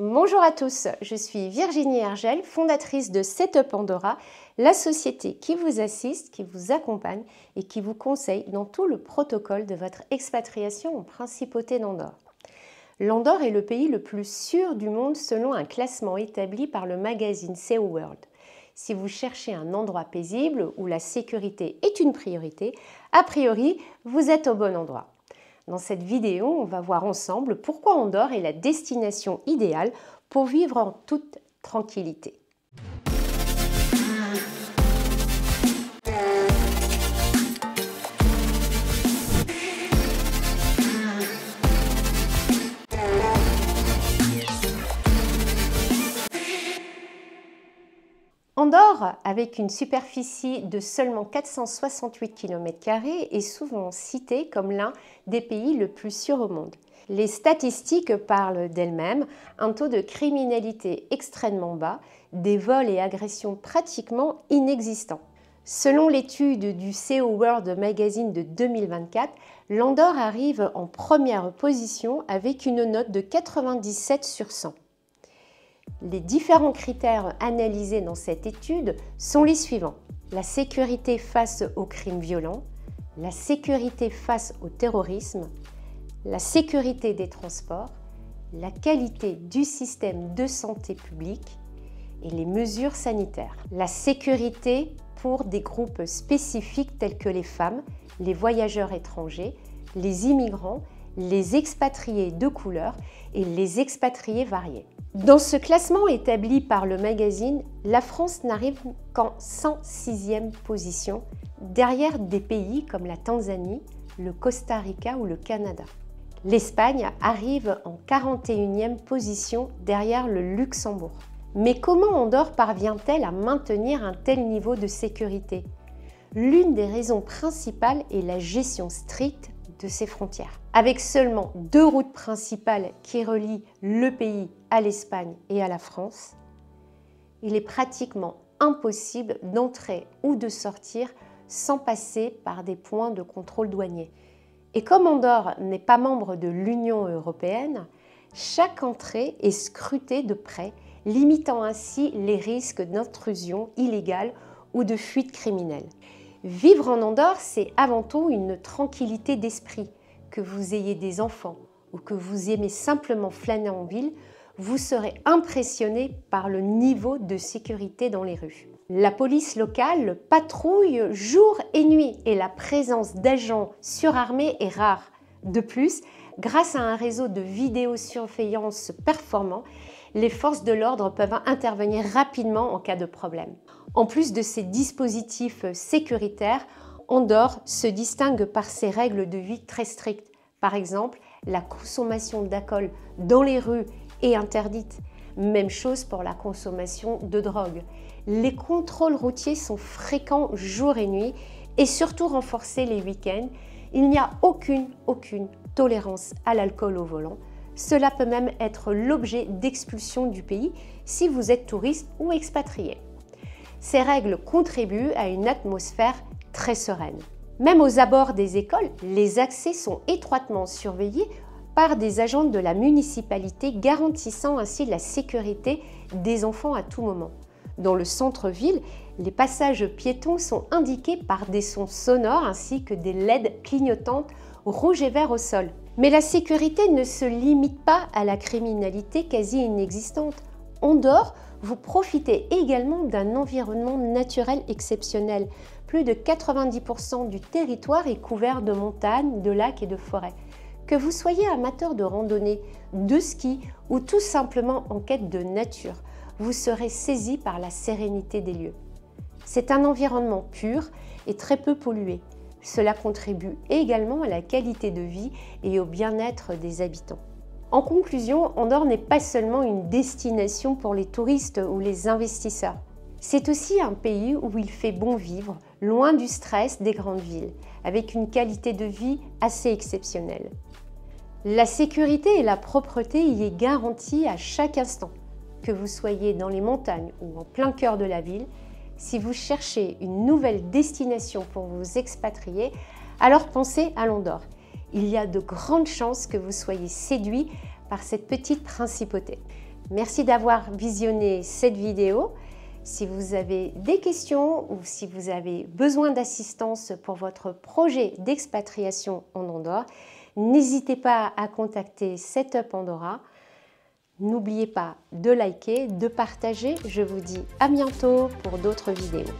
Bonjour à tous, je suis Virginie Hergel, fondatrice de Setup Andorra, la société qui vous assiste, qui vous accompagne et qui vous conseille dans tout le protocole de votre expatriation en principauté d'Andorre. L'Andorre est le pays le plus sûr du monde selon un classement établi par le magazine SEO World. Si vous cherchez un endroit paisible où la sécurité est une priorité, a priori, vous êtes au bon endroit. Dans cette vidéo, on va voir ensemble pourquoi Andorre est la destination idéale pour vivre en toute tranquillité. Andorre, avec une superficie de seulement 468 km², est souvent cité comme l'un des pays le plus sûrs au monde. Les statistiques parlent d'elles-mêmes, un taux de criminalité extrêmement bas, des vols et agressions pratiquement inexistants. Selon l'étude du SEO World Magazine de 2024, l'Andorre arrive en première position avec une note de 97 sur 100. Les différents critères analysés dans cette étude sont les suivants. La sécurité face aux crimes violents, la sécurité face au terrorisme, la sécurité des transports, la qualité du système de santé publique et les mesures sanitaires. La sécurité pour des groupes spécifiques tels que les femmes, les voyageurs étrangers, les immigrants, les expatriés de couleur et les expatriés variés. Dans ce classement établi par le magazine, la France n'arrive qu'en 106e position, derrière des pays comme la Tanzanie, le Costa Rica ou le Canada. L'Espagne arrive en 41e position, derrière le Luxembourg. Mais comment Andorre parvient-elle à maintenir un tel niveau de sécurité? L'une des raisons principales est la gestion stricte de ses frontières. Avec seulement 2 routes principales qui relient le pays à l'Espagne et à la France, il est pratiquement impossible d'entrer ou de sortir sans passer par des points de contrôle douanier. Et comme Andorre n'est pas membre de l'Union européenne, chaque entrée est scrutée de près, limitant ainsi les risques d'intrusion illégale ou de fuite criminelle. Vivre en Andorre, c'est avant tout une tranquillité d'esprit. Que vous ayez des enfants ou que vous aimez simplement flâner en ville, vous serez impressionné par le niveau de sécurité dans les rues. La police locale patrouille jour et nuit et la présence d'agents surarmés est rare. De plus, grâce à un réseau de vidéosurveillance performant, les forces de l'ordre peuvent intervenir rapidement en cas de problème. En plus de ces dispositifs sécuritaires, Andorre se distingue par ses règles de vie très strictes. Par exemple, la consommation d'alcool dans les rues est interdite. Même chose pour la consommation de drogue. Les contrôles routiers sont fréquents jour et nuit et surtout renforcés les week-ends. Il n'y a aucune tolérance à l'alcool au volant. Cela peut même être l'objet d'expulsion du pays si vous êtes touriste ou expatrié. Ces règles contribuent à une atmosphère très sereine. Même aux abords des écoles, les accès sont étroitement surveillés par des agents de la municipalité garantissant ainsi la sécurité des enfants à tout moment. Dans le centre-ville, les passages piétons sont indiqués par des sons sonores ainsi que des LED clignotantes rouge et vert au sol. Mais la sécurité ne se limite pas à la criminalité quasi inexistante. Andorre, vous profitez également d'un environnement naturel exceptionnel. Plus de 90% du territoire est couvert de montagnes, de lacs et de forêts. Que vous soyez amateur de randonnée, de ski ou tout simplement en quête de nature, vous serez saisi par la sérénité des lieux. C'est un environnement pur et très peu pollué. Cela contribue également à la qualité de vie et au bien-être des habitants. En conclusion, Andorre n'est pas seulement une destination pour les touristes ou les investisseurs. C'est aussi un pays où il fait bon vivre, loin du stress des grandes villes, avec une qualité de vie assez exceptionnelle. La sécurité et la propreté y est garantie à chaque instant. Que vous soyez dans les montagnes ou en plein cœur de la ville, si vous cherchez une nouvelle destination pour vous expatrier, alors pensez à l'Andorre. Il y a de grandes chances que vous soyez séduit par cette petite principauté. Merci d'avoir visionné cette vidéo. Si vous avez des questions ou si vous avez besoin d'assistance pour votre projet d'expatriation en Andorre, n'hésitez pas à contacter Setup Andorra. N'oubliez pas de liker, de partager. Je vous dis à bientôt pour d'autres vidéos.